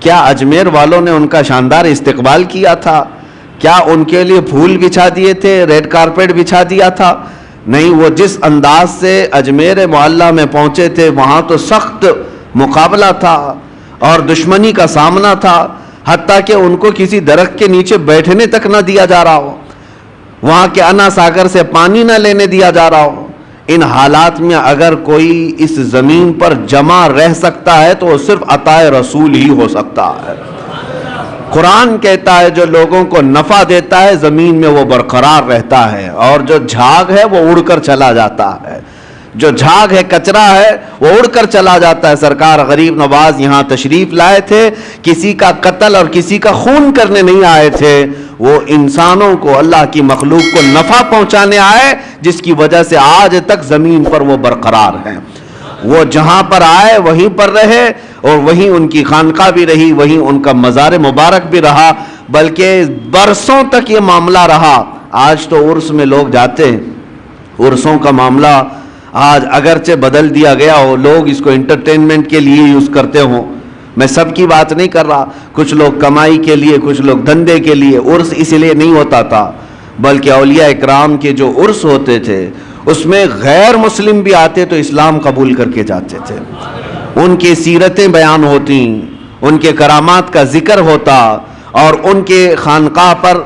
کیا اجمیر والوں نے ان کا شاندار استقبال کیا تھا؟ کیا ان کے لیے پھول بچھا دیے تھے، ریڈ کارپیٹ بچھا دیا تھا؟ نہیں، وہ جس انداز سے اجمیر معلیٰ میں پہنچے تھے وہاں تو سخت مقابلہ تھا اور دشمنی کا سامنا تھا، حتیٰ کہ ان کو کسی درخت کے نیچے بیٹھنے تک نہ دیا جا رہا ہو، وہاں کے انا ساگر سے پانی نہ لینے دیا جا رہا ہو۔ ان حالات میں اگر کوئی اس زمین پر جمع رہ سکتا ہے تو وہ صرف عطائے رسول ہی ہو سکتا ہے۔ قرآن کہتا ہے جو لوگوں کو نفع دیتا ہے زمین میں وہ برقرار رہتا ہے، اور جو جھاگ ہے وہ اڑ کر چلا جاتا ہے، جو جھاگ ہے، کچرا ہے، وہ اڑ کر چلا جاتا ہے۔ سرکار غریب نواز یہاں تشریف لائے تھے، کسی کا قتل اور کسی کا خون کرنے نہیں آئے تھے، وہ انسانوں کو، اللہ کی مخلوق کو نفع پہنچانے آئے، جس کی وجہ سے آج تک زمین پر وہ برقرار ہیں۔ وہ جہاں پر آئے وہیں پر رہے، اور وہیں ان کی خانقاہ بھی رہی، وہیں ان کا مزار مبارک بھی رہا، بلکہ برسوں تک یہ معاملہ رہا۔ آج تو عرس میں لوگ جاتے ہیں، عرسوں کا معاملہ آج اگرچہ بدل دیا گیا ہو، لوگ اس کو انٹرٹینمنٹ کے لیے یوز کرتے ہوں، میں سب کی بات نہیں کر رہا، کچھ لوگ کمائی کے لیے، کچھ لوگ دھندے کے لیے۔ عرس اس لیے نہیں ہوتا تھا، بلکہ اولیاء اکرام کے جو عرس ہوتے تھے اس میں غیر مسلم بھی آتے تو اسلام قبول کر کے جاتے تھے، ان کی سیرتیں بیان ہوتی، ان کے کرامات کا ذکر ہوتا، اور ان کے خانقاہ پر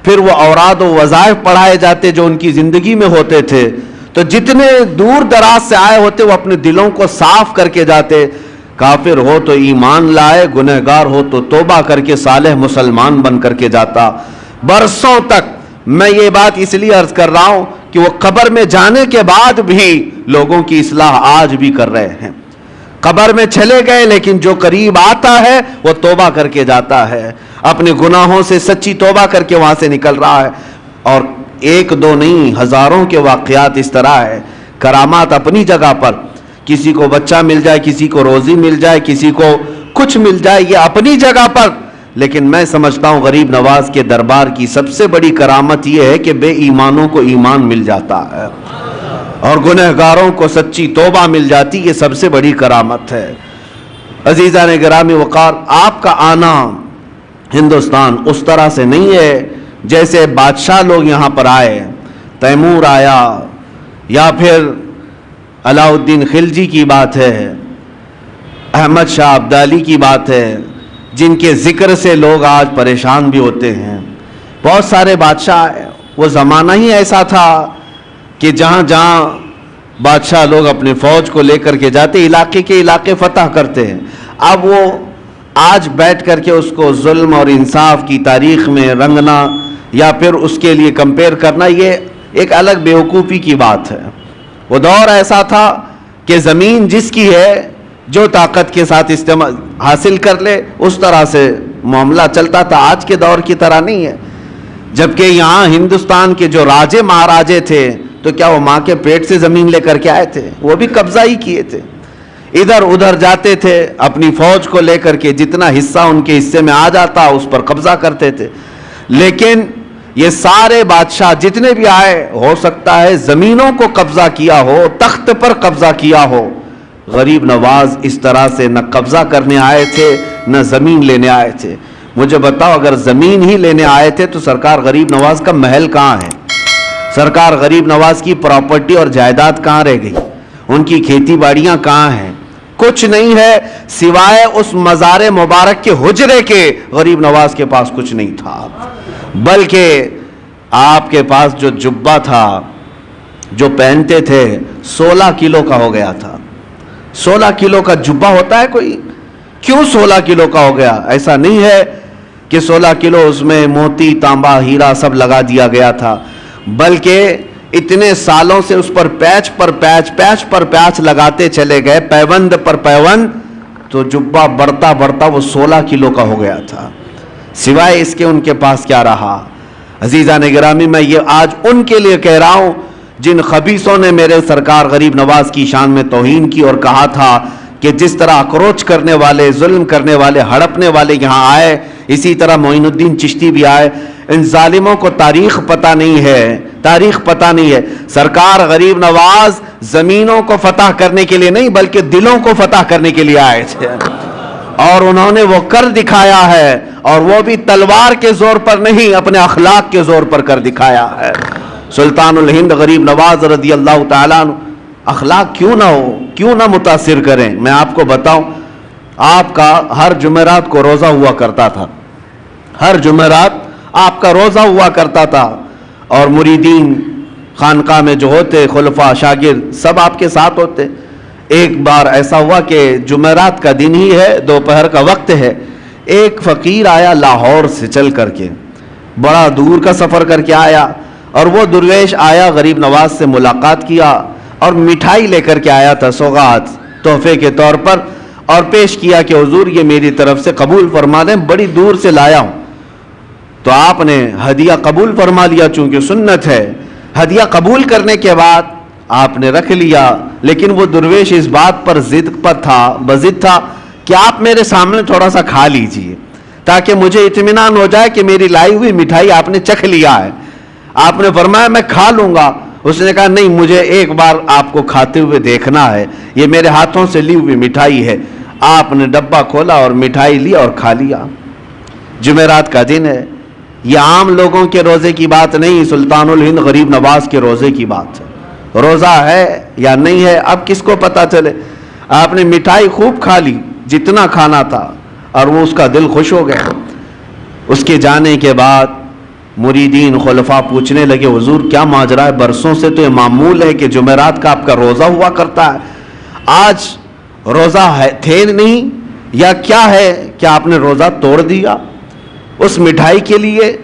پھر وہ اوراد و وظائف پڑھائے جاتے جو ان کی زندگی میں ہوتے تھے۔ تو جتنے دور دراز سے آئے ہوتے وہ اپنے دلوں کو صاف کر کے جاتے، کافر ہو تو ایمان لائے، گنہگار ہو تو توبہ کر کے صالح مسلمان بن کر کے جاتا۔ برسوں تک میں یہ بات اس لیے عرض کر رہا ہوں کہ وہ قبر میں جانے کے بعد بھی لوگوں کی اصلاح آج بھی کر رہے ہیں۔ قبر میں چلے گئے لیکن جو قریب آتا ہے وہ توبہ کر کے جاتا ہے، اپنے گناہوں سے سچی توبہ کر کے وہاں سے نکل رہا ہے۔ اور ایک دو نہیں، ہزاروں کے واقعات اس طرح ہے، کرامات اپنی جگہ پر، کسی کو بچہ مل جائے، کسی کو روزی مل جائے، کسی کو کچھ مل جائے، یہ اپنی جگہ پر۔ لیکن میں سمجھتا ہوں غریب نواز کے دربار کی سب سے بڑی کرامت یہ ہے کہ بے ایمانوں کو ایمان مل جاتا ہے اور گنہگاروں کو سچی توبہ مل جاتی، یہ سب سے بڑی کرامت ہے۔ عزیزان گرامی وقار، آپ کا آنا ہندوستان اس طرح سے نہیں ہے جیسے بادشاہ لوگ یہاں پر آئے، تیمور آیا یا پھر علاء الدین خلجی کی بات ہے، احمد شاہ ابدالی کی بات ہے، جن کے ذکر سے لوگ آج پریشان بھی ہوتے ہیں۔ بہت سارے بادشاہ آئے، وہ زمانہ ہی ایسا تھا کہ جہاں جہاں بادشاہ لوگ اپنے فوج کو لے کر کے جاتے، علاقے کے علاقے فتح کرتے ہیں۔ اب وہ آج بیٹھ کر کے اس کو ظلم اور انصاف کی تاریخ میں رنگنا یا پھر اس کے لیے کمپیئر کرنا، یہ ایک الگ بیوقوفی کی بات ہے۔ وہ دور ایسا تھا کہ زمین جس کی ہے جو طاقت کے ساتھ استعمال حاصل کر لے، اس طرح سے معاملہ چلتا تھا، آج کے دور کی طرح نہیں ہے۔ جبکہ یہاں ہندوستان کے جو راجے مہاراجے تھے تو کیا وہ ماں کے پیٹ سے زمین لے کر کے آئے تھے؟ وہ بھی قبضہ ہی کیے تھے، ادھر ادھر جاتے تھے اپنی فوج کو لے کر کے، جتنا حصہ ان کے حصے میں آ جاتا اس پر قبضہ کرتے تھے۔ لیکن یہ سارے بادشاہ جتنے بھی آئے، ہو سکتا ہے زمینوں کو قبضہ کیا ہو، تخت پر قبضہ کیا ہو، غریب نواز اس طرح سے نہ قبضہ کرنے آئے تھے نہ زمین لینے آئے تھے۔ مجھے بتاؤ، اگر زمین ہی لینے آئے تھے تو سرکار غریب نواز کا محل کہاں ہے؟ سرکار غریب نواز کی پراپرٹی اور جائیداد کہاں رہ گئی؟ ان کی کھیتی باڑیاں کہاں ہیں؟ کچھ نہیں ہے سوائے اس مزار مبارک کے حجرے کے، غریب نواز کے پاس کچھ نہیں تھا۔ بلکہ آپ کے پاس جو جبہ تھا جو پہنتے تھے 16 کلو کا ہو گیا تھا۔ 16 کلو کا جبہ ہوتا ہے کوئی؟ کیوں 16 کلو کا ہو گیا؟ ایسا نہیں ہے کہ 16 کلو اس میں موتی تانبا ہیرا سب لگا دیا گیا تھا، بلکہ اتنے سالوں سے اس پر پیچ پر پیچ لگاتے چلے گئے، پیوند پر پیوند، تو جبہ بڑھتا بڑھتا وہ 16 کلو کا ہو گیا تھا۔ سوائے اس کے ان کے پاس کیا رہا؟ عزیزان گرامی، میں یہ آج ان کے لیے کہہ رہا ہوں جن خبیثوں نے میرے سرکار غریب نواز کی شان میں توہین کی اور کہا تھا کہ جس طرح اکروچ کرنے والے، ظلم کرنے والے، ہڑپنے والے یہاں آئے، اسی طرح معین الدین چشتی بھی آئے۔ ان ظالموں کو تاریخ پتہ نہیں ہے، تاریخ پتہ نہیں ہے۔ سرکار غریب نواز زمینوں کو فتح کرنے کے لیے نہیں بلکہ دلوں کو فتح کرنے کے لیے آئے تھے۔ اور انہوں نے وہ کر دکھایا ہے، اور وہ بھی تلوار کے زور پر نہیں، اپنے اخلاق کے زور پر کر دکھایا ہے۔ سلطان الہند غریب نواز رضی اللہ تعالیٰ عنہ، اخلاق کیوں نہ ہو، کیوں نہ متاثر کریں؟ میں آپ کو بتاؤں، آپ کا ہر جمعرات کو روزہ ہوا کرتا تھا، ہر جمعرات آپ کا روزہ ہوا کرتا تھا، اور مریدین خانقاہ میں جو ہوتے، خلفاء، شاگرد، سب آپ کے ساتھ ہوتے۔ ایک بار ایسا ہوا کہ جمعرات کا دن ہی ہے، دوپہر کا وقت ہے، ایک فقیر آیا لاہور سے چل کر کے، بڑا دور کا سفر کر کے آیا، اور وہ درویش آیا، غریب نواز سے ملاقات کیا، اور مٹھائی لے کر کے آیا تھا، سوغات تحفے کے طور پر، اور پیش کیا کہ حضور یہ میری طرف سے قبول فرما دیں، بڑی دور سے لایا ہوں۔ تو آپ نے ہدیہ قبول فرما لیا، چونکہ سنت ہے۔ ہدیہ قبول کرنے کے بعد آپ نے رکھ لیا، لیکن وہ درویش اس بات پر بضد تھا کہ آپ میرے سامنے تھوڑا سا کھا لیجئے، تاکہ مجھے اطمینان ہو جائے کہ میری لائی ہوئی مٹھائی آپ نے چکھ لیا ہے۔ آپ نے فرمایا میں کھا لوں گا۔ اس نے کہا نہیں، مجھے ایک بار آپ کو کھاتے ہوئے دیکھنا ہے، یہ میرے ہاتھوں سے لی ہوئی مٹھائی ہے۔ آپ نے ڈبہ کھولا اور مٹھائی لی اور کھا لیا۔ جمعرات کا دن ہے، یہ عام لوگوں کے روزے کی بات نہیں، سلطان الہند غریب نواز کے روزے کی بات ہے۔ روزہ ہے یا نہیں ہے اب کس کو پتا چلے؟ آپ نے مٹھائی خوب کھا لی، جتنا کھانا تھا، اور وہ اس کا دل خوش ہو گیا۔ اس کے جانے کے بعد مریدین خلفاء پوچھنے لگے حضور کیا ماجرا ہے؟ برسوں سے تو یہ معمول ہے کہ جمعرات کا آپ کا روزہ ہوا کرتا ہے، آج روزہ تھے نہیں یا کیا ہے کہ آپ نے روزہ توڑ دیا اس مٹھائی کے لیے؟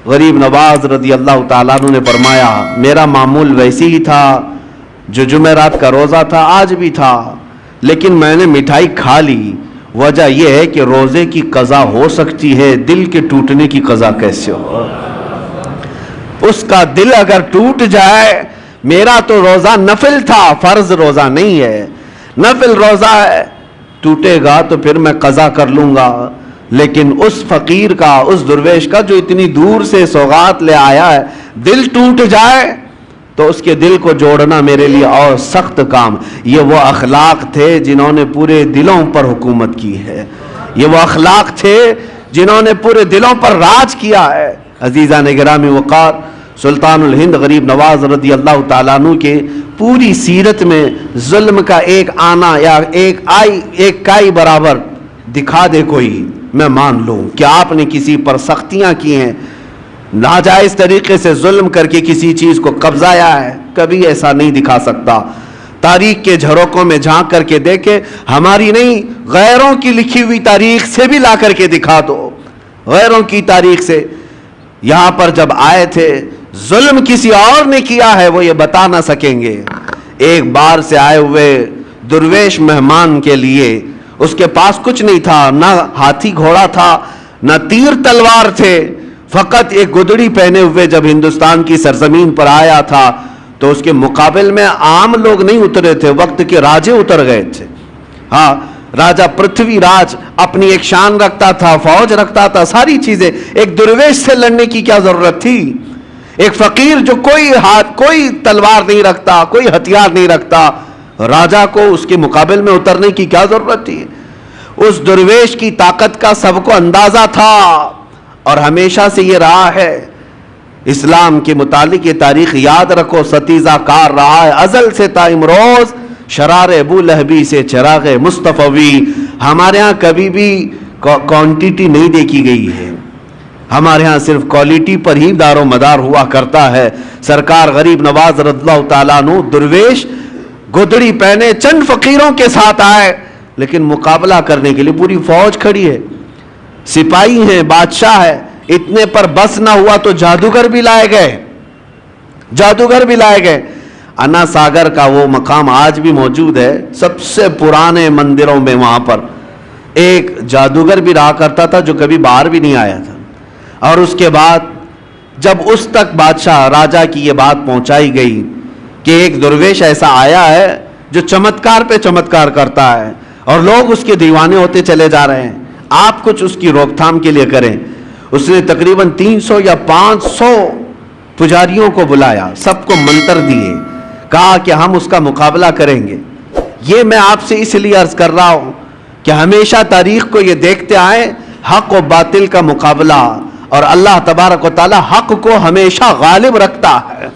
غریب نواز رضی اللہ تعالیٰ عنہ نے فرمایا میرا معمول ویسے ہی تھا، جو جمعرات کا روزہ تھا آج بھی تھا، لیکن میں نے مٹھائی کھا لی۔ وجہ یہ ہے کہ روزے کی قضا ہو سکتی ہے، دل کے ٹوٹنے کی قضا کیسے ہو؟ اس کا دل اگر ٹوٹ جائے، میرا تو روزہ نفل تھا، فرض روزہ نہیں ہے، نفل روزہ ہے، ٹوٹے گا تو پھر میں قضا کر لوں گا۔ لیکن اس فقیر کا، اس درویش کا جو اتنی دور سے سوغات لے آیا ہے، دل ٹوٹ جائے تو اس کے دل کو جوڑنا میرے لیے اور سخت کام۔ یہ وہ اخلاق تھے جنہوں نے پورے دلوں پر حکومت کی ہے، یہ وہ اخلاق تھے جنہوں نے پورے دلوں پر راج کیا ہے۔ عزیزان گرامی وقار، سلطان الہند غریب نواز رضی اللہ تعالیٰ عنہ کے پوری سیرت میں ظلم کا ایک آنا یا ایک کائی برابر دکھا دے کوئی، میں مان لوں کہ آپ نے کسی پر سختیاں کی ہیں، ناجائز طریقے سے ظلم کر کے کسی چیز کو قبضایا ہے، کبھی ایسا نہیں دکھا سکتا۔ تاریخ کے جھروکوں میں جھانک کر کے دیکھے، ہماری نہیں غیروں کی لکھی ہوئی تاریخ سے بھی لا کر کے دکھا دو، غیروں کی تاریخ سے۔ یہاں پر جب آئے تھے ظلم کسی اور نے کیا ہے وہ یہ بتا نہ سکیں گے۔ ایک بار سے آئے ہوئے درویش مہمان کے لیے اس کے پاس کچھ نہیں تھا، نہ ہاتھی گھوڑا تھا، نہ تیر تلوار تھے، فقط ایک گدڑی پہنے ہوئے جب ہندوستان کی سرزمین پر آیا تھا تو اس کے مقابل میں عام لوگ نہیں اترے تھے، وقت کے راجے اتر گئے تھے۔ ہاں، راجہ پرتھوی راج اپنی ایک شان رکھتا تھا، فوج رکھتا تھا، ساری چیزیں، ایک درویش سے لڑنے کی کیا ضرورت تھی؟ ایک فقیر جو کوئی تلوار نہیں رکھتا، کوئی ہتھیار نہیں رکھتا، راجہ کو اس کے مقابل میں اترنے کی کیا ضرورت تھی؟ اس درویش کی طاقت کا سب کو اندازہ تھا، اور ہمیشہ سے یہ رہا ہے۔ اسلام کے متعلق یہ تاریخ یاد رکھو، ستیزہ کار رہا ہے ازل سے تا امروز، شرار ابو لہبی سے چراغ مصطفی۔ ہمارے ہاں کبھی بھی کوانٹیٹی نہیں دیکھی گئی ہے، ہمارے ہاں صرف کوالٹی پر ہی دار و مدار ہوا کرتا ہے۔ سرکار غریب نواز رضی اللہ تعالیٰ عنہ درویش گدڑی پہنے چند فقیروں کے ساتھ آئے، لیکن مقابلہ کرنے کے لیے پوری فوج کھڑی ہے، سپاہی ہیں، بادشاہ ہے۔ اتنے پر بس نہ ہوا تو جادوگر بھی لائے گئے۔ انا ساگر کا وہ مقام آج بھی موجود ہے، سب سے پرانے مندروں میں وہاں پر ایک جادوگر بھی رہا کرتا تھا جو کبھی باہر بھی نہیں آیا تھا۔ اور اس کے بعد جب اس تک بادشاہ راجہ کی یہ بات پہنچائی گئی کہ ایک درویش ایسا آیا ہے جو چمتکار پہ چمتکار کرتا ہے اور لوگ اس کے دیوانے ہوتے چلے جا رہے ہیں، آپ کچھ اس کی روک تھام کے لیے کریں۔ اس نے تقریباً 300 یا 500 پجاریوں کو بلایا، سب کو منتر دیے، کہا کہ ہم اس کا مقابلہ کریں گے۔ یہ میں آپ سے اس لیے عرض کر رہا ہوں کہ ہمیشہ تاریخ کو یہ دیکھتے آئیں حق و باطل کا مقابلہ، اور اللہ تبارک و تعالی حق کو ہمیشہ غالب رکھتا ہے۔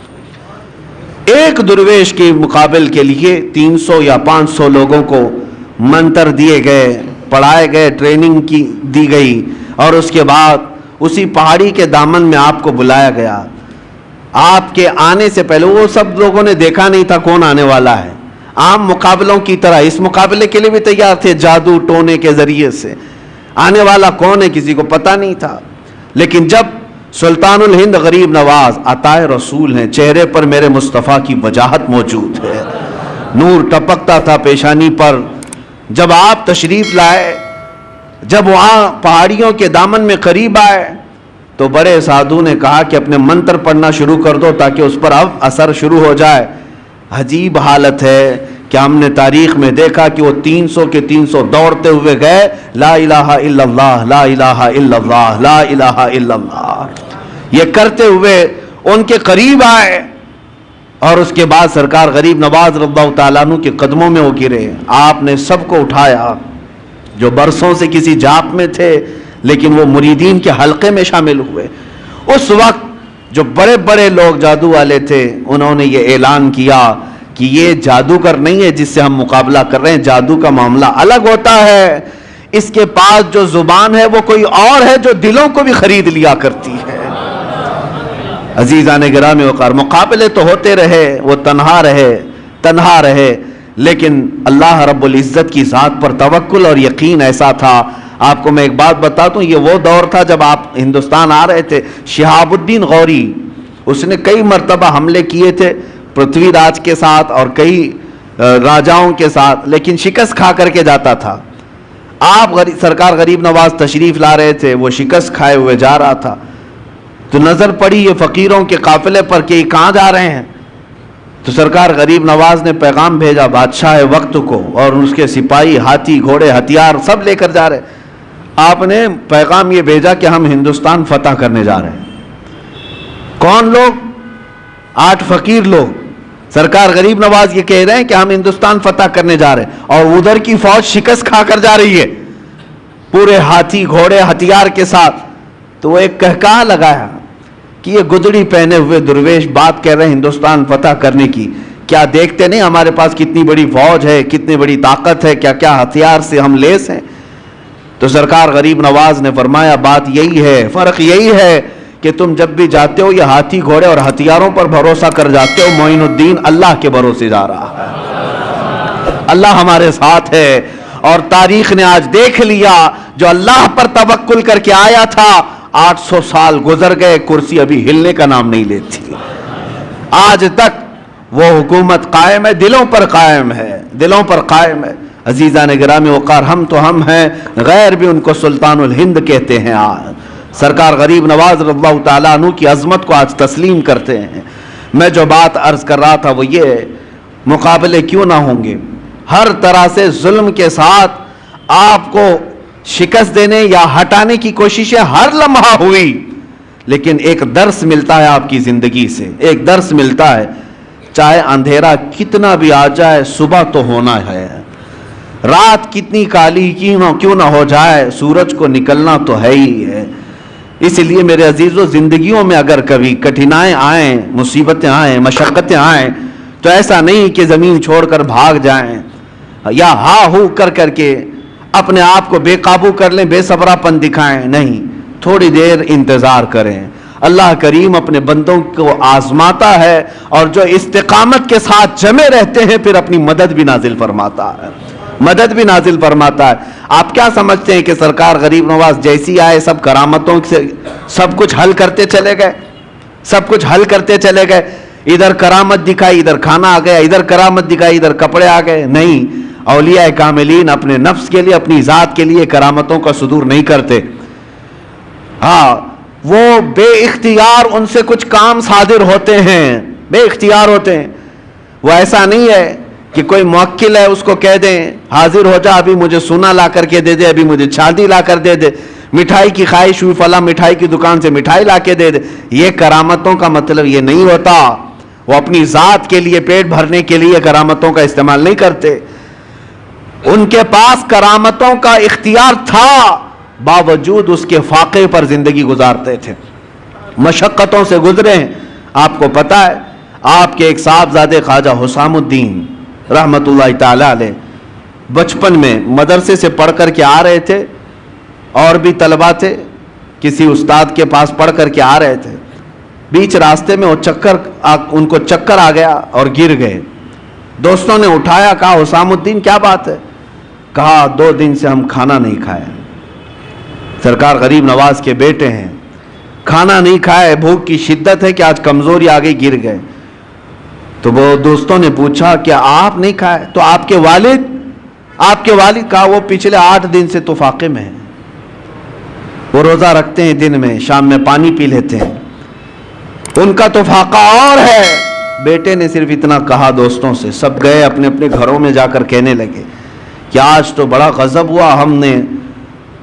ایک درویش کے مقابل کے لیے 300 یا 500 لوگوں کو منتر دیے گئے، پڑھائے گئے، ٹریننگ کی دی گئی، اور اس کے بعد اسی پہاڑی کے دامن میں آپ کو بلایا گیا۔ آپ کے آنے سے پہلے وہ سب لوگوں نے دیکھا نہیں تھا کون آنے والا ہے، عام مقابلوں کی طرح اس مقابلے کے لیے بھی تیار تھے، جادو ٹونے کے ذریعے سے آنے والا کون ہے کسی کو پتہ نہیں تھا۔ لیکن جب سلطان الہند غریب نواز عطائے رسول ہیں، چہرے پر میرے مصطفیٰ کی وجاہت موجود ہے، نور ٹپکتا تھا پیشانی پر، جب آپ تشریف لائے، جب وہاں پہاڑیوں کے دامن میں قریب آئے تو بڑے سادھو نے کہا کہ اپنے منتر پڑھنا شروع کر دو تاکہ اس پر اب اثر شروع ہو جائے۔ عجیب حالت ہے کہ ہم نے تاریخ میں دیکھا کہ وہ 300 کے 300 دوڑتے ہوئے گئے، لا الہ الا اللہ، لا الہ الا اللہ، لا الہ الا اللہ، یہ کرتے ہوئے ان کے قریب آئے، اور اس کے بعد سرکار غریب نواز رضی اللہ تعالیٰ عنہ کے قدموں میں وہ گرے۔ آپ نے سب کو اٹھایا جو برسوں سے کسی جاپ میں تھے لیکن وہ مریدین کے حلقے میں شامل ہوئے۔ اس وقت جو بڑے بڑے لوگ جادو والے تھے انہوں نے یہ اعلان کیا کہ یہ جادوگر نہیں ہے جس سے ہم مقابلہ کر رہے ہیں، جادو کا معاملہ الگ ہوتا ہے، اس کے پاس جو زبان ہے وہ کوئی اور ہے جو دلوں کو بھی خرید لیا کرتی ہے۔ عزیزان گرامی وقار، مقابلے تو ہوتے رہے، وہ تنہا رہے، لیکن اللہ رب العزت کی ذات پر توکل اور یقین ایسا تھا۔ آپ کو میں ایک بات بتا دوں، یہ وہ دور تھا جب آپ ہندوستان آ رہے تھے، شہاب الدین غوری اس نے کئی مرتبہ حملے کیے تھے پرتھوی راج کے ساتھ اور کئی راجاؤں کے ساتھ، لیکن شکست کھا کر کے جاتا تھا۔ آپ سرکار غریب نواز تشریف لا رہے تھے، وہ شکست کھائے ہوئے جا رہا تھا، تو نظر پڑی یہ فقیروں کے قافلے پر کہ یہ کہاں جا رہے ہیں، تو سرکار غریب نواز نے پیغام بھیجا بادشاہ وقت کو، اور اس کے سپاہی ہاتھی گھوڑے ہتھیار سب لے کر جا رہے۔ آپ نے پیغام یہ بھیجا کہ ہم ہندوستان فتح کرنے جا رہے ہیں۔ کون لوگ؟ 8 فقیر لوگ۔ سرکار غریب نواز یہ کہہ رہے ہیں کہ ہم ہندوستان فتح کرنے جا رہے ہیں، اور ادھر کی فوج شکست کھا کر جا رہی ہے پورے ہاتھی گھوڑے ہتھیار کے ساتھ۔ تو وہ ایک کہکہا لگایا کہ یہ گدڑی پہنے ہوئے درویش بات کہہ رہے ہیں ہندوستان فتح کرنے کی، کیا دیکھتے نہیں ہمارے پاس کتنی بڑی فوج ہے، کتنی بڑی طاقت ہے، کیا کیا ہتھیار سے ہم لیس ہیں۔ تو سرکار غریب نواز نے فرمایا بات یہی ہے، فرق یہی ہے کہ تم جب بھی جاتے ہو یہ ہاتھی گھوڑے اور ہتھیاروں پر بھروسہ کر جاتے ہو، معین الدین اللہ کے بھروسے جا رہا ہے، اللہ ہمارے ساتھ ہے، اور تاریخ نے آج دیکھ لیا جو اللہ پر توکل کر کے آیا تھا 800 سال گزر گئے، کرسی ابھی ہلنے کا نام نہیں لیتی، آج تک وہ حکومت قائم ہے، دلوں پر قائم ہے، دلوں پر قائم ہے۔ عزیزان گرامی وقار، ہم تو ہم ہیں، غیر بھی ان کو سلطان الہند کہتے ہیں۔ آج سرکار غریب نواز رضی اللہ تعالیٰ عنہ کی عظمت کو آج تسلیم کرتے ہیں۔ میں جو بات عرض کر رہا تھا وہ یہ، مقابلے کیوں نہ ہوں گے، ہر طرح سے ظلم کے ساتھ آپ کو شکست دینے یا ہٹانے کی کوششیں ہر لمحہ ہوئی، لیکن ایک درس ملتا ہے آپ کی زندگی سے، ایک درس ملتا ہے، چاہے اندھیرا کتنا بھی آ جائے صبح تو ہونا ہے، رات کتنی کالی کیوں نہ ہو جائے سورج کو نکلنا تو ہے ہی ہے۔ اس لیے میرے عزیزو، زندگیوں میں اگر کبھی کٹھنائیں آئیں، مصیبتیں آئیں، مشقتیں آئیں، تو ایسا نہیں کہ زمین چھوڑ کر بھاگ جائیں یا ہا ہو کر کے اپنے آپ کو بے قابو کر لیں، بے صبرا پن دکھائیں، نہیں، تھوڑی دیر انتظار کریں۔ اللہ کریم اپنے بندوں کو آزماتا ہے، اور جو استقامت کے ساتھ جمے رہتے ہیں پھر اپنی مدد بھی نازل فرماتا ہے، مدد بھی نازل فرماتا ہے۔ آپ کیا سمجھتے ہیں کہ سرکار غریب نواز جیسی آئے سب کرامتوں سے سب کچھ حل کرتے چلے گئے، سب کچھ حل کرتے چلے گئے، ادھر کرامت دکھائی ادھر کھانا آ گیا، ادھر کرامت دکھائی ادھر کپڑے آ گئے؟ نہیں، اولیاء کاملین اپنے نفس کے لیے، اپنی ذات کے لیے کرامتوں کا صدور نہیں کرتے۔ ہاں، وہ بے اختیار ان سے کچھ کام صادر ہوتے ہیں، بے اختیار ہوتے ہیں۔ وہ ایسا نہیں ہے کہ کوئی موکل ہے اس کو کہہ دیں حاضر ہو جا، ابھی مجھے سونا لا کر کے دے دے، ابھی مجھے چاندی لا کر دے دے، مٹھائی کی خواہش ہوئی فلاں مٹھائی کی دکان سے مٹھائی لا کے دے دے۔ یہ کرامتوں کا مطلب یہ نہیں ہوتا، وہ اپنی ذات کے لیے، پیٹ بھرنے کے لیے کرامتوں کا استعمال نہیں کرتے۔ ان کے پاس کرامتوں کا اختیار تھا، باوجود اس کے فاقے پر زندگی گزارتے تھے، مشقتوں سے گزرے ہیں۔ آپ کو پتہ ہے آپ کے ایک صاحبزادے خواجہ حسام الدین رحمت اللہ تعالی علیہ بچپن میں مدرسے سے پڑھ کر کے آ رہے تھے، اور بھی طلبہ تھے، کسی استاد کے پاس پڑھ کر کے آ رہے تھے، بیچ راستے میں ان کو چکر آ گیا اور گر گئے۔ دوستوں نے اٹھایا، کہا حسام الدین کیا بات ہے؟ کہا 2 دن سے ہم کھانا نہیں کھائے، سرکار غریب نواز کے بیٹے ہیں، کھانا نہیں کھائے، بھوک کی شدت ہے کہ آج کمزوری آ گئی، گر گئے۔ تو وہ دوستوں نے پوچھا کیا آپ نہیں کھائے؟ تو آپ کے والد کہا وہ پچھلے 8 دن سے تو فاقے میں ہیں، وہ روزہ رکھتے ہیں، دن میں شام میں پانی پی لیتے ہیں، ان کا تو فاقہ اور ہے۔ بیٹے نے صرف اتنا کہا دوستوں سے، سب گئے اپنے اپنے گھروں میں جا کر کہنے لگے کہ آج تو بڑا غضب ہوا، ہم نے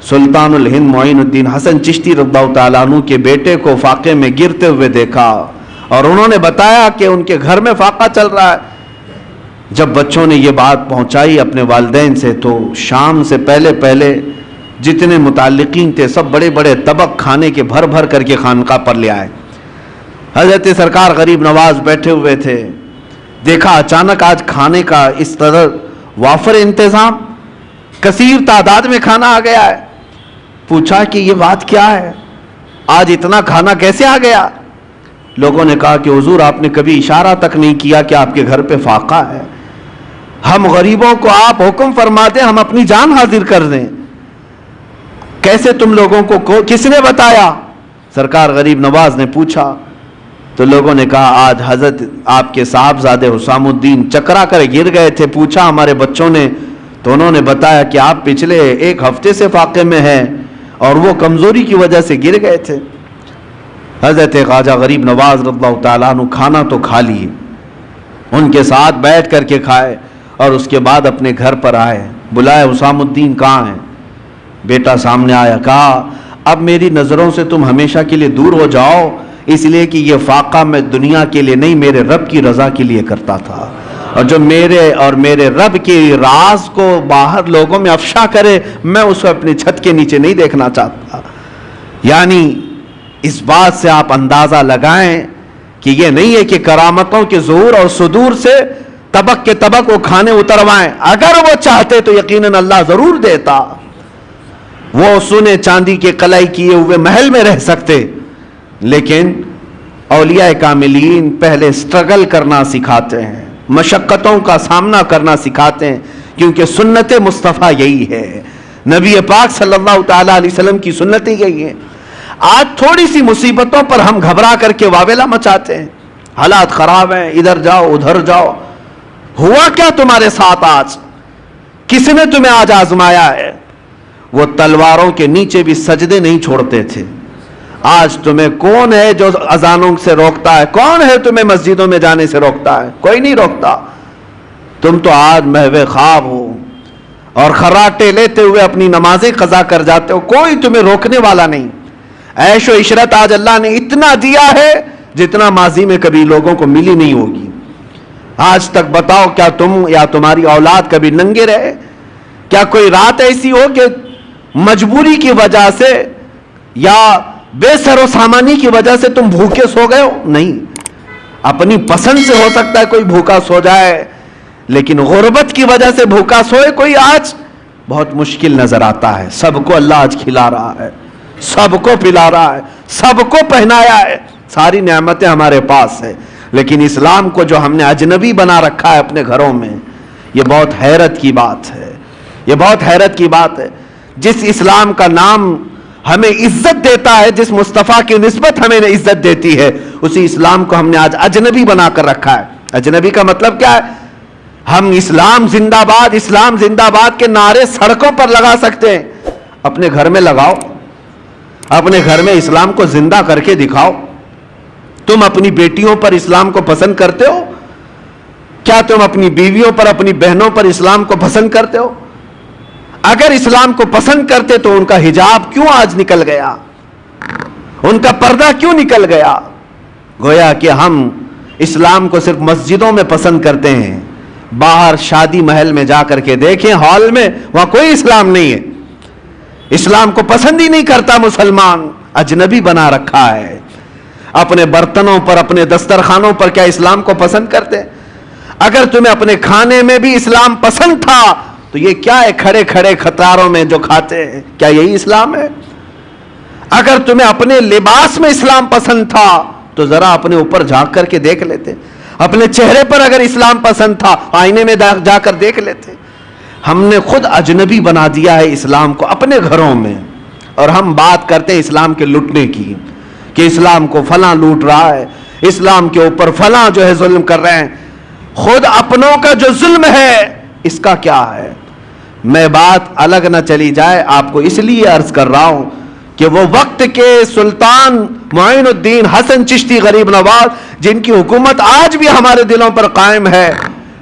سلطان الہند معین الدین حسن چشتی رضی اللہ تعالیٰ عنہ کے بیٹے کو فاقے میں گرتے ہوئے دیکھا، اور انہوں نے بتایا کہ ان کے گھر میں فاقہ چل رہا ہے۔ جب بچوں نے یہ بات پہنچائی اپنے والدین سے، تو شام سے پہلے جتنے متعلقین تھے سب بڑے بڑے طبق کھانے کے بھر بھر کر کے خانقاہ پر لے آئے۔ حضرت سرکار غریب نواز بیٹھے ہوئے تھے، دیکھا اچانک آج کھانے کا اس طرح وافر انتظام، کثیر تعداد میں کھانا آ گیا ہے۔ پوچھا کہ یہ بات کیا ہے، آج اتنا کھانا کیسے آ گیا؟ لوگوں نے کہا کہ حضور آپ نے کبھی اشارہ تک نہیں کیا کہ آپ کے گھر پہ فاقہ ہے، ہم غریبوں کو آپ حکم فرما دیں ہم اپنی جان حاضر کر دیں، کیسے تم لوگوں کو کس نے بتایا؟ سرکار غریب نواز نے پوچھا تو لوگوں نے کہا آج حضرت آپ کے صاحبزادے حسام الدین چکرا کر گر گئے تھے، پوچھا ہمارے بچوں نے تو انہوں نے بتایا کہ آپ پچھلے 1 ہفتے سے فاقے میں ہیں اور وہ کمزوری کی وجہ سے گر گئے تھے۔ حضرت خواجہ غریب نواز رضی اللہ تعالیٰ عنہ کھانا تو کھا لیے، ان کے ساتھ بیٹھ کر کے کھائے، اور اس کے بعد اپنے گھر پر آئے، بلائے حسام الدین کہاں ہیں؟ بیٹا سامنے آیا، کہا اب میری نظروں سے تم ہمیشہ کے لیے دور ہو جاؤ، اس لیے کہ یہ فاقہ میں دنیا کے لیے نہیں میرے رب کی رضا کے لیے کرتا تھا، اور جو میرے اور میرے رب کے راز کو باہر لوگوں میں افشا کرے میں اسے اپنی چھت کے نیچے نہیں دیکھنا چاہتا۔ یعنی اس بات سے آپ اندازہ لگائیں کہ یہ نہیں ہے کہ کرامتوں کے ظہور اور صدور سے طبق کے طبق وہ کھانے اتروائیں، اگر وہ چاہتے تو یقیناً اللہ ضرور دیتا، وہ سونے چاندی کے قلعے کیے ہوئے محل میں رہ سکتے، لیکن اولیاء کاملین پہلے سٹرگل کرنا سکھاتے ہیں، مشقتوں کا سامنا کرنا سکھاتے ہیں، کیونکہ سنت مصطفیٰ یہی ہے، نبی پاک صلی اللہ تعالیٰ علیہ وسلم کی سنت ہی یہی ہے۔ آج تھوڑی سی مصیبتوں پر ہم گھبرا کر کے واویلا مچاتے ہیں، حالات خراب ہیں، ادھر جاؤ ادھر جاؤ۔ ہوا کیا تمہارے ساتھ آج؟ کس نے تمہیں آج آزمایا ہے؟ وہ تلواروں کے نیچے بھی سجدے نہیں چھوڑتے تھے، آج تمہیں کون ہے جو اذانوں سے روکتا ہے؟ کون ہے تمہیں مسجدوں میں جانے سے روکتا ہے؟ کوئی نہیں روکتا۔ تم تو آج محو خواب ہو اور خراٹے لیتے ہوئے اپنی نمازیں قضا کر جاتے ہو، کوئی تمہیں روکنے والا نہیں۔ عیش و عشرت آج اللہ نے اتنا دیا ہے جتنا ماضی میں کبھی لوگوں کو ملی نہیں ہوگی۔ آج تک بتاؤ کیا تم یا تمہاری اولاد کبھی ننگے رہے؟ کیا کوئی رات ایسی ہو کہ مجبوری کی وجہ سے یا بے سر و سامانی کی وجہ سے تم بھوکے سو گئے ہو؟ نہیں، اپنی پسند سے ہو سکتا ہے کوئی بھوکا سو جائے، لیکن غربت کی وجہ سے بھوکا سوئے کوئی آج بہت مشکل نظر آتا ہے۔ سب کو اللہ آج کھلا رہا ہے، سب کو پلا رہا ہے، سب کو پہنایا ہے، ساری نعمتیں ہمارے پاس ہیں، لیکن اسلام کو جو ہم نے اجنبی بنا رکھا ہے اپنے گھروں میں، یہ بہت حیرت کی بات ہے، یہ بہت حیرت کی بات ہے۔ جس اسلام کا نام ہمیں عزت دیتا ہے، جس مصطفیٰ کی نسبت ہمیں عزت دیتی ہے، اسی اسلام کو ہم نے آج اجنبی بنا کر رکھا ہے۔ اجنبی کا مطلب کیا ہے؟ ہم اسلام زندہ باد، اسلام زندہ باد کے نعرے سڑکوں پر لگا سکتے ہیں، اپنے گھر میں لگاؤ، اپنے گھر میں اسلام کو زندہ کر کے دکھاؤ۔ تم اپنی بیٹیوں پر اسلام کو پسند کرتے ہو؟ کیا تم اپنی بیویوں پر، اپنی بہنوں پر اسلام کو پسند کرتے ہو؟ اگر اسلام کو پسند کرتے تو ان کا حجاب کیوں آج نکل گیا؟ ان کا پردہ کیوں نکل گیا؟ گویا کہ ہم اسلام کو صرف مسجدوں میں پسند کرتے ہیں، باہر شادی محل میں جا کر کے دیکھیں، ہال میں، وہاں کوئی اسلام نہیں ہے. اسلام کو پسند ہی نہیں کرتا مسلمان، اجنبی بنا رکھا ہے. اپنے برتنوں پر، اپنے دسترخوانوں پر کیا اسلام کو پسند کرتے؟ اگر تمہیں اپنے کھانے میں بھی اسلام پسند تھا تو یہ کیا ہے کھڑے کھڑے قطاروں میں جو کھاتے ہیں؟ کیا یہی اسلام ہے؟ اگر تمہیں اپنے لباس میں اسلام پسند تھا تو ذرا اپنے اوپر جھانک کر کے دیکھ لیتے. اپنے چہرے پر اگر اسلام پسند تھا آئینے میں جا کر دیکھ لیتے. ہم نے خود اجنبی بنا دیا ہے اسلام کو اپنے گھروں میں، اور ہم بات کرتے ہیں اسلام کے لٹنے کی کہ اسلام کو فلاں لوٹ رہا ہے، اسلام کے اوپر فلاں جو ہے ظلم کر رہے ہیں. خود اپنوں کا جو ظلم ہے اس کا کیا ہے؟ میں بات الگ نہ چلی جائے، آپ کو اس لیے عرض کر رہا ہوں کہ وہ وقت کے سلطان معین الدین حسن چشتی غریب نواز، جن کی حکومت آج بھی ہمارے دلوں پر قائم ہے،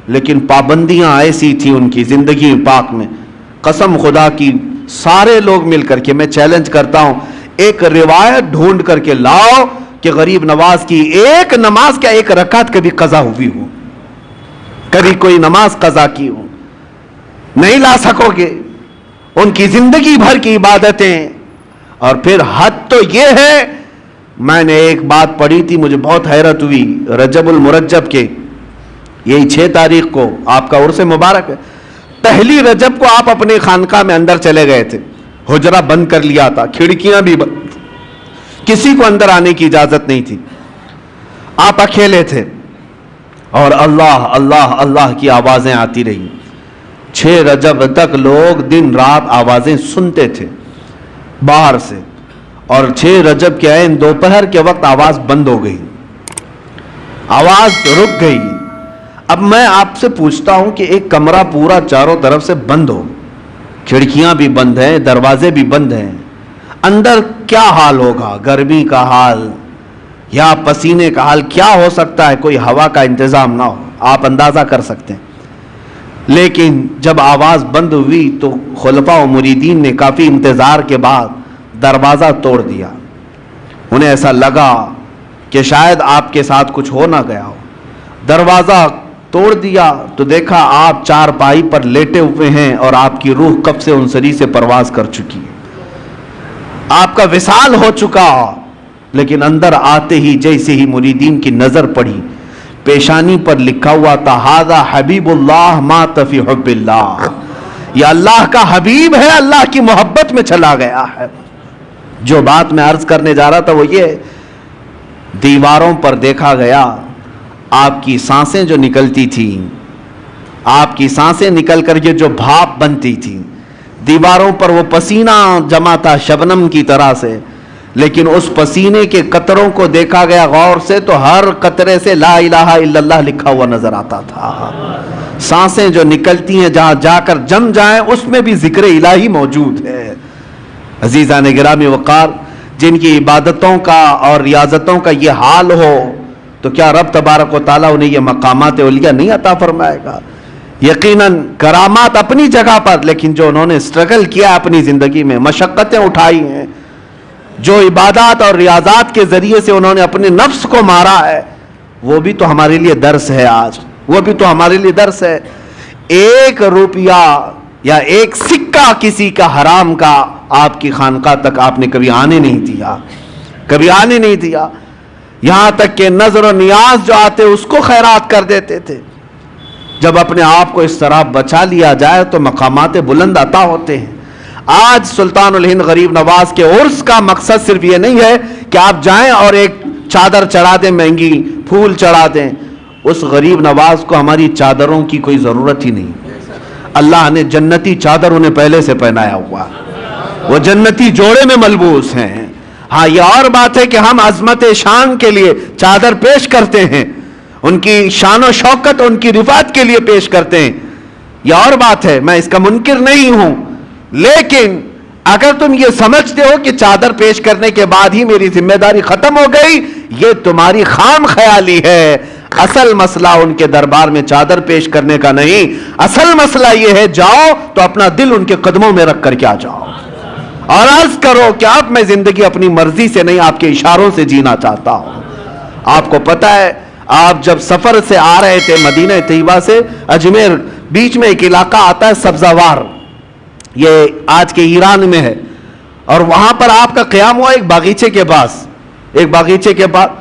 لیکن پابندیاں ایسی تھیں ان کی زندگی پاک میں، قسم خدا کی سارے لوگ مل کر کے، میں چیلنج کرتا ہوں، ایک روایت ڈھونڈ کر کے لاؤ کہ غریب نواز کی ایک نماز کیا ایک رکعت کبھی قضا ہوئی ہو، کبھی کوئی نماز قضا کی ہو. نہیں لا سکو گے. ان کی زندگی بھر کی عبادتیں. اور پھر حد تو یہ ہے، میں نے ایک بات پڑھی تھی مجھے بہت حیرت ہوئی، رجب المرجب کے یہی 6 تاریخ کو آپ کا عرس مبارک ہے، پہلی رجب کو آپ اپنے خانقاہ میں اندر چلے گئے تھے، حجرہ بند کر لیا تھا، کھڑکیاں بھی بند، کسی کو اندر آنے کی اجازت نہیں تھی، آپ اکیلے تھے، اور اللہ اللہ اللہ کی آوازیں آتی رہی. 6 رجب تک لوگ دن رات آوازیں سنتے تھے باہر سے، اور 6 رجب کے عین دوپہر کے وقت آواز بند ہو گئی، آواز رک گئی. اب میں آپ سے پوچھتا ہوں کہ ایک کمرہ پورا چاروں طرف سے بند ہو، کھڑکیاں بھی بند ہیں، دروازے بھی بند ہیں، اندر کیا حال ہوگا؟ گرمی کا حال یا پسینے کا حال کیا ہو سکتا ہے؟ کوئی ہوا کا انتظام نہ ہو، آپ اندازہ کر سکتے ہیں. لیکن جب آواز بند ہوئی تو خلفاء و مریدین نے کافی انتظار کے بعد دروازہ توڑ دیا. انہیں ایسا لگا کہ شاید آپ کے ساتھ کچھ ہو نہ گیا ہو. دروازہ توڑ دیا تو دیکھا آپ چارپائی پر لیٹے ہوئے ہیں اور آپ کی روح کب سے انصری سے پرواز کر چکی ہے، آپ کا وصال ہو چکا. لیکن اندر آتے ہی جیسے ہی مریدین کی نظر پڑی، پیشانی پر لکھا ہوا تھا ھذا حبیب اللہ مات فی حب اللہ، یہ اللہ کا حبیب ہے، اللہ کی محبت میں چلا گیا ہے. جو بات میں عرض کرنے جا رہا تھا وہ یہ، دیواروں پر دیکھا گیا آپ کی سانسیں جو نکلتی تھیں، آپ کی سانسیں نکل کر کے جو بھاپ بنتی تھی، دیواروں پر وہ پسینہ جمع تھا شبنم کی طرح سے، لیکن اس پسینے کے قطروں کو دیکھا گیا غور سے تو ہر قطرے سے لا الہ الا اللہ لکھا ہوا نظر آتا تھا. سانسیں جو نکلتی ہیں جہاں جا کر جم جائیں اس میں بھی ذکر الہی موجود ہے. عزیزان گرامی وقار، جن کی عبادتوں کا اور ریاضتوں کا یہ حال ہو تو کیا رب تبارک و تعالیٰ انہیں یہ مقامات علیہ نہیں عطا فرمائے گا؟ یقیناً کرامات اپنی جگہ پر، لیکن جو انہوں نے سٹرگل کیا اپنی زندگی میں، مشقتیں اٹھائی ہیں، جو عبادات اور ریاضات کے ذریعے سے انہوں نے اپنے نفس کو مارا ہے، وہ بھی تو ہمارے لیے درس ہے. آج وہ بھی تو ہمارے لیے درس ہے. 1 روپیہ یا 1 سکہ کسی کا حرام کا آپ کی خانقاہ تک آپ نے کبھی آنے نہیں دیا، کبھی آنے نہیں دیا. یہاں تک کہ نظر و نیاز جو آتے اس کو خیرات کر دیتے تھے. جب اپنے آپ کو اس طرح بچا لیا جائے تو مقامات بلند عطا ہوتے ہیں. آج سلطان الہند غریب نواز کے عرس کا مقصد صرف یہ نہیں ہے کہ آپ جائیں اور ایک چادر چڑھا دیں، مہنگی پھول چڑھا دیں. اس غریب نواز کو ہماری چادروں کی کوئی ضرورت ہی نہیں. اللہ نے جنتی چادر انہیں پہلے سے پہنایا ہوا، وہ جنتی جوڑے میں ملبوس ہیں. ہاں یہ اور بات ہے کہ ہم عظمت شان کے لیے چادر پیش کرتے ہیں، ان کی شان و شوکت ان کی رفعت کے لیے پیش کرتے ہیں، یہ اور بات ہے، میں اس کا منکر نہیں ہوں. لیکن اگر تم یہ سمجھتے ہو کہ چادر پیش کرنے کے بعد ہی میری ذمہ داری ختم ہو گئی، یہ تمہاری خام خیالی ہے. اصل مسئلہ ان کے دربار میں چادر پیش کرنے کا نہیں، اصل مسئلہ یہ ہے جاؤ تو اپنا دل ان کے قدموں میں رکھ کر کے آ جاؤ اور عرض کرو کہ آپ میں زندگی اپنی مرضی سے نہیں، آپ کے اشاروں سے جینا چاہتا ہوں. آپ کو پتہ ہے آپ جب سفر سے آ رہے تھے مدینہ طیبہ سے اجمیر، بیچ میں ایک علاقہ آتا ہے سبزوار، یہ آج کے ایران میں ہے، اور وہاں پر آپ کا قیام ہوا ایک باغیچے کے پاس،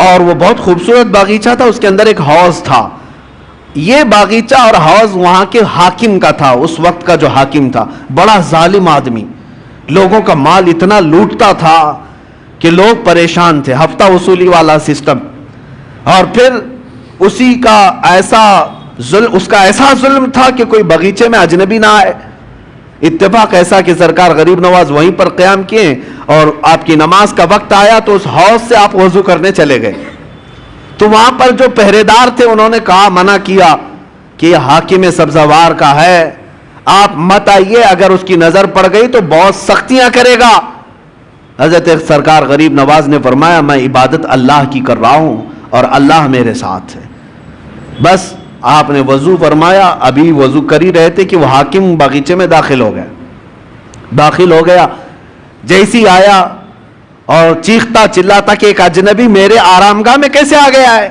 اور وہ بہت خوبصورت باغیچہ تھا، اس کے اندر ایک حوض تھا۔ یہ باغیچہ اور حوض وہاں کے حاکم کا تھا، اس وقت کا جو حاکم تھا، بڑا ظالم آدمی، لوگوں کا مال اتنا لوٹتا تھا کہ لوگ پریشان تھے، ہفتہ وصولی والا سسٹم، اور پھر اس کا ایسا ظلم تھا کہ کوئی باغیچے میں اجنبی نہ آئے۔ اتفاق ایسا کہ سرکار غریب نواز وہیں پر قیام کیے، اور آپ کی نماز کا وقت آیا تو اس حوض سے آپ وضو کرنے چلے گئے، تو وہاں پر جو پہرے دار تھے انہوں نے کہا، منع کیا کہ یہ حاکم سبزوار کا ہے، آپ مت آئیے، اگر اس کی نظر پڑ گئی تو بہت سختیاں کرے گا۔ حضرت سرکار غریب نواز نے فرمایا، میں عبادت اللہ کی کر رہا ہوں اور اللہ میرے ساتھ ہے۔ بس آپ نے وضو فرمایا، ابھی وضو کر ہی رہے تھے کہ وہ حاکم باغیچے میں داخل ہو گیا، جیسی آیا اور چیختا چلاتا کہ ایک اجنبی میرے آرام گاہ میں کیسے آ گیا ہے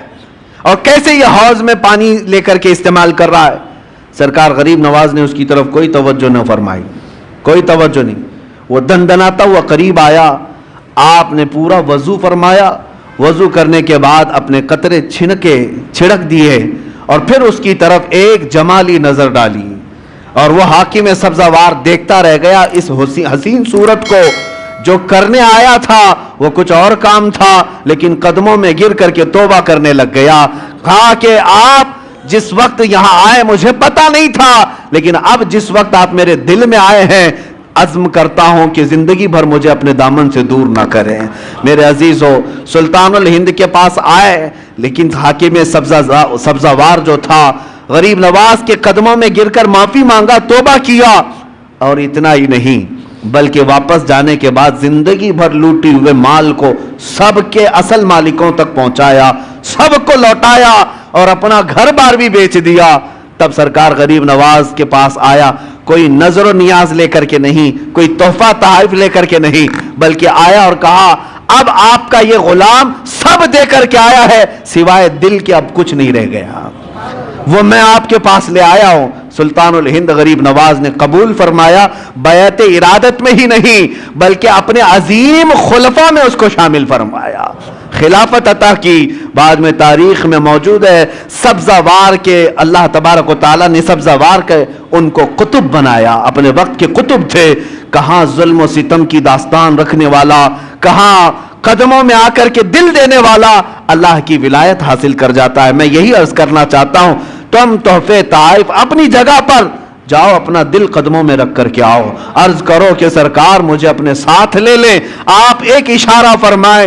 اور کیسے یہ حوض میں پانی لے کر کے استعمال کر رہا ہے۔ سرکار غریب نواز نے اس کی طرف کوئی توجہ نہ فرمائی، کوئی توجہ نہیں۔ وہ دندناتا ہوا قریب آیا، آپ نے پورا وضو فرمایا، وضو کرنے کے بعد اپنے قطرے چھڑک دیے، اور پھر اس کی طرف ایک جمالی نظر ڈالی، اور وہ حاکم سبزوار دیکھتا رہ گیا اس حسین صورت کو۔ جو کرنے آیا تھا وہ کچھ اور کام تھا، لیکن قدموں میں گر کر کے توبہ کرنے لگ گیا۔ کہا کہ آپ جس وقت یہاں آئے مجھے پتا نہیں تھا، لیکن اب جس وقت آپ میرے دل میں آئے ہیں، عزم کرتا ہوں کہ زندگی بھر مجھے اپنے دامن سے دور نہ کریں۔ میرے عزیزو، سلطان الہند کے پاس آئے، لیکن حاکم سبزوار جو تھا غریب نواز کے قدموں میں گر کر معافی مانگا، توبہ کیا، اور اتنا ہی نہیں بلکہ واپس جانے کے بعد زندگی بھر لوٹی ہوئے مال کو سب کے اصل مالکوں تک پہنچایا، سب کو لوٹایا، اور اپنا گھر بار بھی بیچ دیا۔ تب سرکار غریب نواز کے پاس آیا، کوئی نظر و نیاز لے کر کے نہیں، کوئی تحفہ تحائف لے کر کے نہیں، بلکہ آیا اور کہا، اب آپ کا یہ غلام سب دے کر کے آیا ہے، سوائے دل کے اب کچھ نہیں رہ گیا، وہ میں آپ کے پاس لے آیا ہوں۔ سلطان الہند غریب نواز نے قبول فرمایا، بیعت ارادت میں ہی نہیں بلکہ اپنے عظیم خلفاء میں اس کو شامل فرمایا، خلافت عطا کی۔ بعد میں تاریخ میں موجود ہے، سبزوار کے اللہ تبارک و تعالیٰ نے سبزوار کے ان کو قطب بنایا، اپنے وقت کے قطب تھے۔ کہاں ظلم و ستم کی داستان رکھنے والا، کہاں قدموں میں آ کر کے دل دینے والا اللہ کی ولایت حاصل کر جاتا ہے۔ میں یہی عرض کرنا چاہتا ہوں، تم تحفے تحائف اپنی جگہ پر جاؤ، اپنا دل قدموں میں رکھ کر کے آؤ، عرض کرو کہ سرکار مجھے اپنے ساتھ لے لیں، آپ ایک اشارہ فرمائیں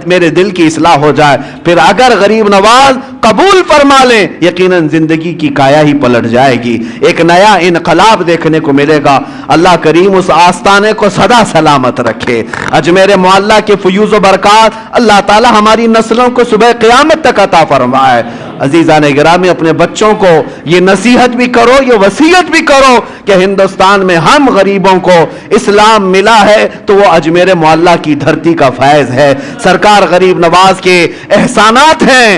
میرے دل کی اصلاح ہو جائے۔ پھر اگر غریب نواز قبول فرما لیں، یقیناً زندگی کی کایا ہی پلٹ جائے گی، ایک نیا انقلاب دیکھنے کو ملے گا۔ اللہ کریم اس آستانے کو سدا سلامت رکھے۔ اجمیر معلیٰ کے فیوز و برکات اللہ تعالی ہماری نسلوں کو صبح قیامت تک عطا فرمائے۔ عزیزان گرامی، اپنے بچوں کو یہ نصیحت بھی کرو، یہ وصیت بھی کرو کہ ہندوستان میں ہم غریبوں کو اسلام ملا ہے تو وہ اجمیر معلیٰ کی دھرتی کا فیض ہے، سرکار غریب نواز کے احسانات ہیں۔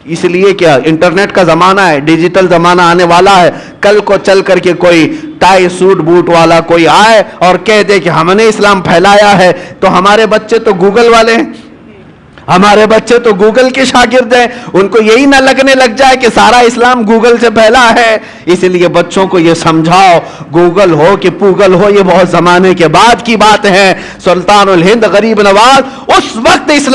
اس لیے کہ انٹرنیٹ کا زمانہ ہے، ڈیجیٹل زمانہ آنے والا ہے، کل کو چل کر کے کوئی ٹائی سوٹ بوٹ والا کوئی آئے اور کہہ دے کہ ہم نے اسلام پھیلایا ہے، تو ہمارے بچے تو گوگل والے ہیں، ہمارے بچے تو گوگل کے شاگرد ہیں، ان کو یہی نہ لگنے لگ جائے کہ سارا اسلام گوگل سے پھیلا ہے۔ اس لیے بچوں کو یہ سمجھاؤ، گوگل ہو کہ پوگل ہو، یہ بہت زمانے کے بعد کی بات ہے۔ سلطان الہند غریب نواز اس وقت اسلام